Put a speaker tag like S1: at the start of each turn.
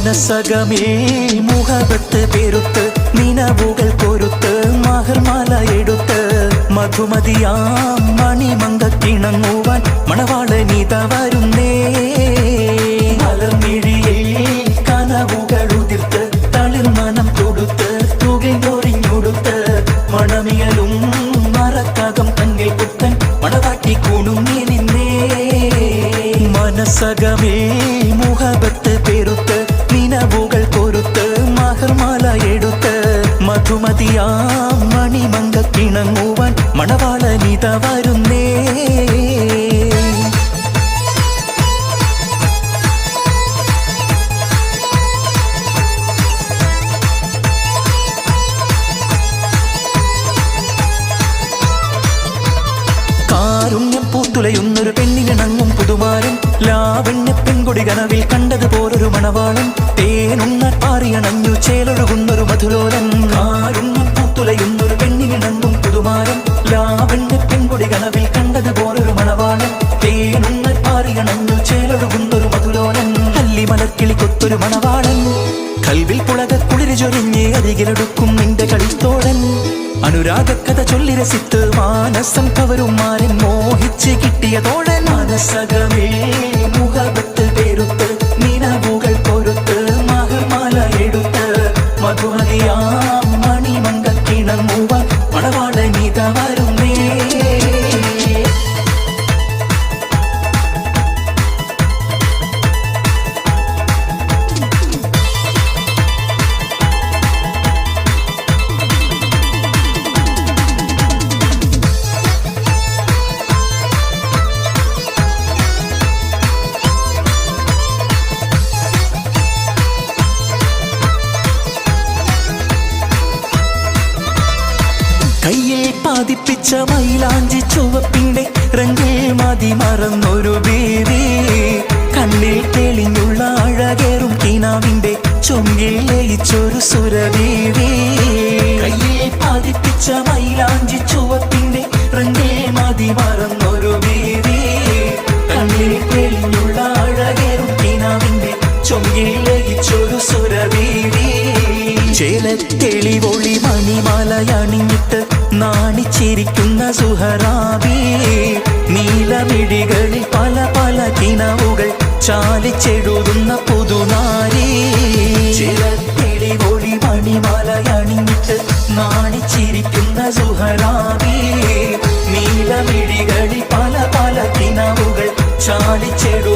S1: മനസ്സകമേ മുഹബത്ത് പെരുത്ത് നിനവുകൾ കൊരുത്ത് മഹർമാല എടുത്ത് മധുമതിയാം മണിമങ്കക്കിണങ്ങുവാൻ മണവാളനിത വരുന്നേ. മലർമിഴിയിൽ കനവുകൾ ഉതിർത്ത് തളിർമനം കൊടുത്ത് തുകയൊറിഞ്ഞൊടുത്ത് മണമിയലും മറക്കകം തന്നിൽ പുത്തൻ മണവാട്ടി കുണുങ്ങി നിന്നേ. മനസ്സകമേ മുഹബത്ത് പെരുത്ത് നിനവുകൾ കൊരുത്ത് മഹർമാല എടുത്ത് മധുമതിയാം മണിമങ്കക്കിണങ്ങുവാൻ മണവാളനിത വരുന്നേ. കാരുണ്യം പൂത്തുലയുന്നൊരു പെണ്ണിനിണങ്ങും പുതുമാരൻ ലാവണ്യ പെൺകൊടി കനവിൽ കണ്ടതുപോലൊരു മണവാളൻ തേനുണ്ണ പാറിയണഞ്ഞു ചേലൊഴുകുന്നൊരു മധുലോലൻ. കാരുണ്യം പൂത്തുലയുന്നൊരു പെണ്ണിനിണങ്ങും പുതുമാരൻ ലാവണ്യ പെൺകൊടി കനവിൽ കണ്ടതുപോലൊരു മണവാളൻ തേനുണ്ണ പാറിയണഞ്ഞു ചേലൊഴുകുന്നൊരു മധുലോലൻ. കല്ലിമലർക്കിളി കൊത്തൊരു മണവാളൻ കൽവിൽ പുളക കുളിര് ചൊരിഞ്ഞ് അരികിലെടുക്കും നിന്റെ കളിത്തോഴൻ. അനുരാഗക്കഥ ചൊല്ലി രസിത്ത് മാനസം കവരും മാരൻ മോഹിച്ച് കിട്ടിയ തോഴൻ. മനസ്സകമേ മുഹബത്ത് പെരുത്ത് നിനവുകൾ കൊരുത്ത് മഹർമാല എടുത്ത് മധുമതിയാം മണിമങ്കക്കിണങ്ങുവാൻ മണവാളനിത വരുന്നേ. കയ്യിൽ പാതിപ്പിച്ച മൈലാഞ്ചി ചുവപ്പിന്റെ റംഗിൽ മതി മറന്നൊരു ബേബി കണ്ണിൽ തെളിഞ്ഞുള്ള അഴകേറും കിനാവിന്റെ ചൊങ്കിൽ ലയിച്ചൊരു സുരബീവി. കയ്യിൽ പാതിപ്പിച്ച മൈലാഞ്ചി ചുവപ്പിന്റെ റംഗിൽ മതി മറന്നൊരു ബേബി കണ്ണിൽ തെളിഞ്ഞുള്ള അഴകേറും കിനാവിന്റെ ചൊങ്കിൽ ലയിച്ചൊരു സുരബീവി. ചേലത്തെളിവൊളി മണിമാലയണിഞ്ഞിട്ട് നാണിച്ചിരിക്കുന്ന സുഹറാബി നീലമിഴികളിൽ പല പല കിനവുകൾ ചാലിച്ചെഴുതുന്ന പുതുനാരി. ചേലത്തെളിവൊളി മണിമാലയണിഞ്ഞിട്ട് നാണിച്ചിരിക്കുന്ന സുഹറാബി നീലമിഴികളിൽ പല പല കിനവുകൾ ചാലിച്ചെടു